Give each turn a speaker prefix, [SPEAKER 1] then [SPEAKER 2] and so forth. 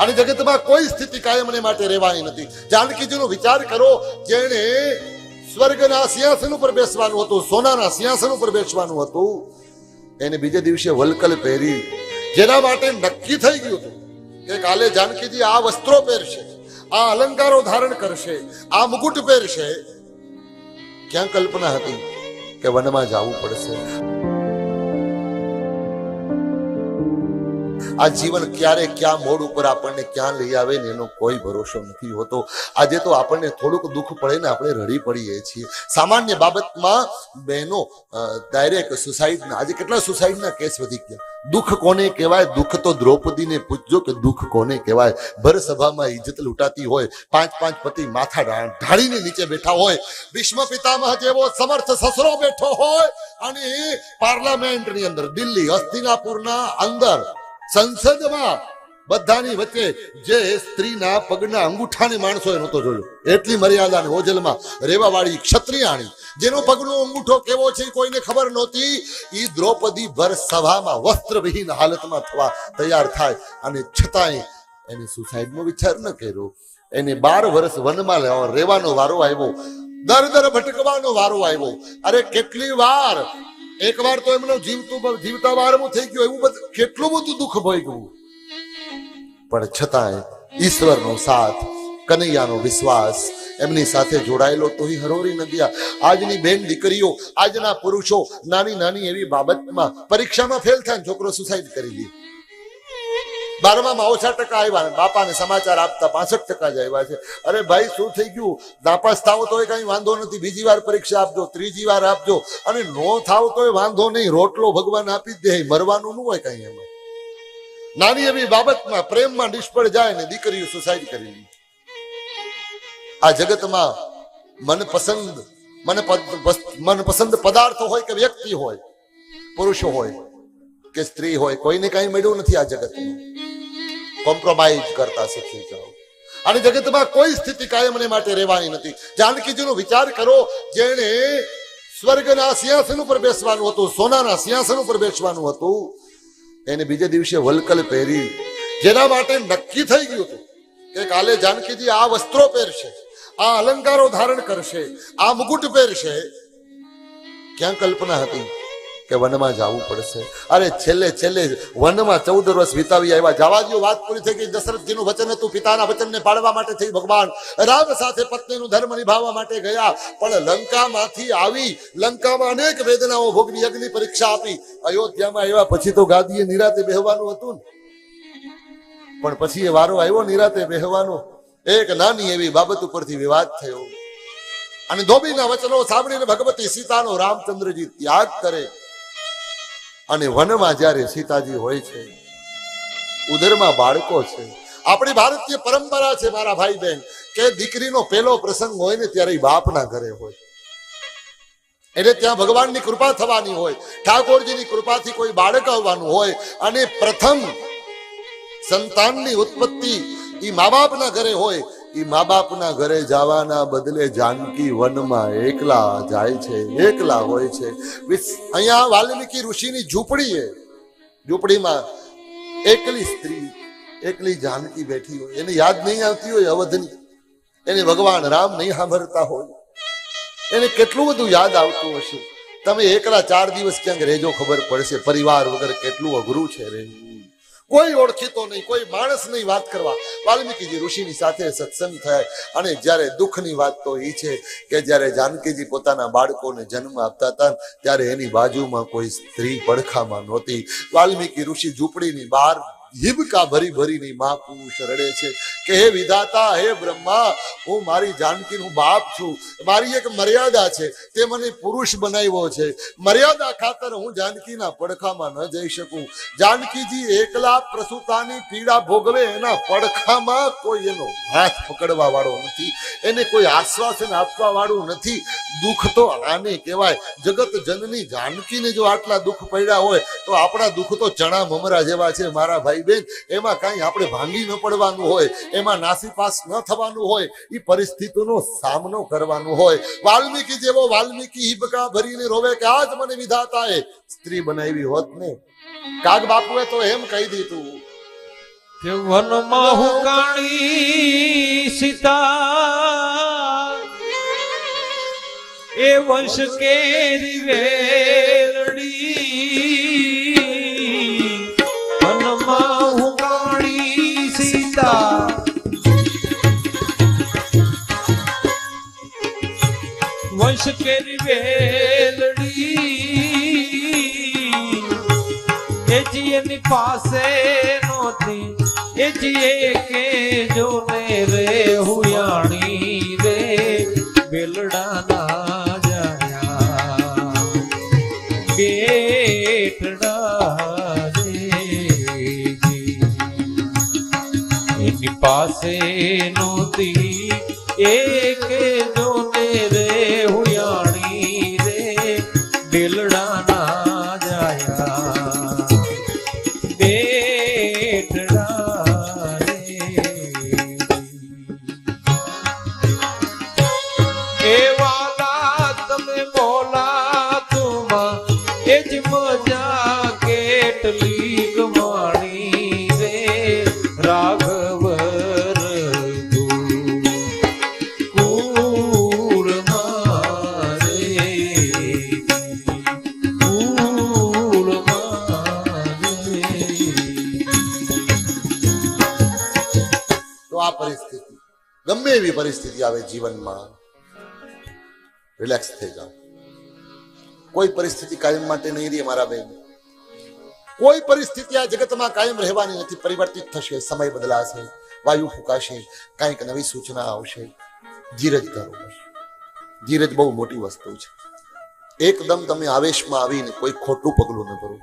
[SPEAKER 1] અને જગતમાં કોઈ સ્થિતિ કાયમને માટે રહેવાની નથી. જાનકીજીનો વિચાર કરો, જેણે સ્વર્ગના સિંહાસન ઉપર બેસવાનું હતું, સોનાના સિંહાસન ઉપર બેસવાનું હતું, એને બીજે દિવસે વલકલ પહેરી, જેના માટે નક્કી થઈ ગયું હતું કે કાલે જાનકીજી આ વસ્ત્રો પહેરશે, આ અલંકારો ધારણ કરશે, આ મુકુટ પહેરશે. ક્યાં કલ્પના હતી કે વનમાં જવું પડશે. આ જીવન ક્યારે ક્યાં મોડ ઉપર આપણને ક્યાં લઈ આવે ને એનો કોઈ ભરોસો નથી હોતો. આજે તો આપણને થોડુંક દુઃખ પડે ને આપણે રડી પડીએ છીએ. સામાન્ય બાબતમાં બહેનો ડાયરેક્ટ સુસાઇડના, આજે કેટલા સુસાઇડના કેસ વધી ગયા. દુઃખ કોને કહેવાય? દુઃખ તો દ્રૌપદીને પૂછજો કે દુઃખ કોને કહેવાય. ભર સભામાં ઇજ્જત લૂંટાતી હોય, પાંચ પતિ માથા ઢાળીને નીચે બેઠા હોય, ભીષ્મ પિતામહ જેવો સમર્થ સસરો બેઠો હોય, અને પાર્લામેન્ટની અંદર, દિલ્હી હસ્તિનાપુરના અંદર સંસદમાં બધાની વચ્ચે જે સ્ત્રીના પગના અંગૂઠાને માણસોએ નહોતો જોયો. એટલી મર્યાદાને ઓજલમાં રહેવા વાળી ક્ષત્રિયાણી, જેનો પગનો અંગૂઠો કેવો છે કોઈને ખબર નહોતી, એ દ્રૌપદી ભર સભામાં વસ્ત્રવિહીન હાલતમાં થવા તૈયાર થાય, અને છતાંય એને સુસાઇડનો વિચાર ન કર્યો. એને 12 વર્ષ વનમાં રહેવાનો વારો આવ્યો, દર ભટકવાનો વારો આવ્યો. અરે કેટલી વાર, એકવાર તો એમનો જીવતા વારમું થઈ ગયું, એવું બધું કેટલું બધું દુઃખ ભોગવ્યું. પણ છતાંય ઈશ્વરનો સાથ, કનૈયાનો વિશ્વાસ એમની સાથે જોડાયેલો તો એ હરોરી ન ગયા. આજની બેન દીકરીઓ, આજના પુરુષો નાની નાની એવી બાબતમાં પરીક્ષામાં ફેલ થાય, છોકરો સુસાઇડ કરી લે. 12માં ઓછા ટકા આવ્યા, બાપાને સમાચાર આપતા 65% જ આવ્યા છે. અરે ભાઈ, શું થઈ ગયું? નાપાસ થાવ તો કઈ વાંધો નથી, બીજી વાર પરીક્ષા આપજો, ત્રીજી વાર આપજો, અને નો થાવ તો વાંધો નહીં, રોટલો ભગવાન આપી જ દે, મરવાનું ન હોય કઈ. એમાં નાની એવી બાબતમાં પ્રેમમાં નિષ્ફળ જાય ને દીકરીઓ સુસાઇડ કરી લે. આ જગતમાં મનપસંદ પદાર્થો હોય કે વ્યક્તિ હોય, પુરુષો હોય કે સ્ત્રી હોય, કોઈને કઈ મળ્યું નથી. આ જગતમાં કોમ્પ્રોમાઇઝ કરતા શીખી જાઓ. અને જગતમાં કોઈ સ્થિતિ કાયમને માટે રહેવાની નથી. જાનકીજીનો વિચાર કરો, જેણે સ્વર્ગના સિંહાસન ઉપર બેસવાનું હતું, સોનાના સિંહાસન ઉપર બેસવાનું હતું, એને બીજે દિવસે વલકલ પહેરી, જેના માટે નક્કી થઈ ગયું હતું કે કાલે જાનકીજી આ વસ્ત્રો પહેરશે, આ અલંકારો ધારણ કરશે, આ મુકુટ પહેરશે. ક્યાં કલ્પના હતી કે વનમાં જવું પડશે. અરે છેલ્લે વનમાં 14 વર્ષ વિતાવી આવ્યા. જવા દો, વાત પૂરી થઈ ગઈ. દશરથજીનું વચન હતું, પિતાના વચનને પાળવા માટે થઈ ભગવાન રામ સાથે પત્નીનું ધર્મ નિભાવવા માટે ગયા. પણ લંકામાંથી આવી, લંકામાં અનેક વેદનાઓ ભોગવી, અગ્નિ પરીક્ષા આપી, અયોધ્યામાં આવ્યા પછી તો ગાદીએ નિરાતે બેહવાનું હતું ને. પણ પછી એ વારો આવ્યો નિરાતે બેહવાનો. એક નાની એવી બાબત ઉપરથી વિવાદ થયો, અને ધોબીના વચનો સાંભળીને ભગવતી સીતાનો રામચંદ્રજી ત્યાગ કરે. અને વનમાં જ્યારે સીતાજી હોય છે, ઉદરમાં બાળકો છે. આપણી ભારતીય પરંપરા છે મારા ભાઈ બહેન, કે દીકરીનો પહેલો પ્રસંગ હોય ને ત્યારે બાપના ઘરે હોય, એટલે ત્યાં ભગવાનની કૃપા થવાની હોય, ઠાકોરજીની કૃપાથી કોઈ બાળક આવવાનું હોય, અને પ્રથમ સંતાનની ઉત્પત્તિ એ મા બાપના ઘરે હોય. એ મા બાપના ઘરે જવાના બદલે જાનકી વનમાં એકલા જાય છે, એકલા હોય છે. અહીંયા વાલ્મીકી ઋષિની ઝૂંપડીમાં એકલી સ્ત્રી, એકલી જાનકી બેઠી હોય. એને યાદ નહીં આવતી હોય અવધની, એને ભગવાન રામ નહીં સાંભળતા હોય, એને કેટલું બધું યાદ આવતું હશે. તમે એકલા 4 દિવસ ક્યાંક રહેજો, ખબર પડશે પરિવાર વગર કેટલું અઘરું છે રહેવું. કોઈ ઓળખીતો નહીં, કોઈ માણસ નહીં વાત કરવા. વાલ્મીકીજી ઋષિની સાથે સત્સંગ થાય. અને જ્યારે દુઃખની વાત તો એ છે કે જ્યારે જાનકીજી પોતાના બાળકોને જન્મ આપતા હતા, ત્યારે એની બાજુમાં કોઈ સ્ત્રી પડખામાં નહોતી. વાલ્મીકી ઋષિ ઝૂંપડીની બહાર હિબકા ભરીની મહાપુરુષ રડે છે કે હે વિધાતા, હે બ્રહ્મા, હું મારી જાનકીનું બાપ છું, મારી એક મર્યાદા છે, તે મને પુરુષ બનાવ્યો છે, મર્યાદા ખાતર હું જાનકીના પડખામાં ન જઈ શકું. જાનકીજી એકલા પ્રસૂતાની પીડા ભોગવે, એના પડખામાં કોઈ એનો હાથ પકડવા વાળો નથી, એને કોઈ આશ્વાસન આપવા વાળું નથી. દુઃખ તો આને કહેવાય. જગત જનની જાનકીને જો આટલા દુઃખ પડ્યા હોય તો આપણા દુઃખ તો ચણા મમરા જેવા છે મારા ભાઈ બેન. એમાં કઈ આપણે ભાંગી ન પડવાનું હોય, એમાં નાસીપાસ ન થવાનું હોય, એ પરિસ્થિતિનો સામનો કરવાનો હોય. વાલ્મીકી જેવો વાલ્મીકી હિબકા ભરીને રોવે કે આજ મને વિધાતાએ સ્ત્રી બનાવી હોત ને. કાગ બાપુએ તો એમ કહી દીધું
[SPEAKER 2] કે વનમાં હુકાણી સીતા એ વંશ કેરી વેલડી વનમાં હુકાણી સીતા વંશ કેરી વેલડી એજી એની પાસે નોતી એજી કે જો ને રે હુયાણી રે બેલડા ના જાયા બેટડા રે એની પાસે નોતી એક જો ને રે હુયાણી રે બેલડા ના જાયા બેટડા રે એ વાલા તમે બોલા તુમા એ જ મજા કેટલી ગમાણી રે રાઘવ
[SPEAKER 1] આ પરિસ્થિતિ ગમે એવી પરિસ્થિતિ આવે જીવનમાં રિલેક્સ થઈ જાઓ. કોઈ પરિસ્થિતિ કાયમ માટે નહીં રહી મારા બેન. કોઈ પરિસ્થિતિ આ જગતમાં કાયમ રહેવાની નથી. પરિવર્તિત થશે, સમય બદલાશે, વાયુ ફૂંકાશે, કંઈક નવી સૂચના આવશે. ધીરજ ધરો. ધીરજ બહુ મોટી વસ્તુ છે. એકદમ તમે આવેશમાં આવીને કોઈ ખોટું પગલું ન ભરો.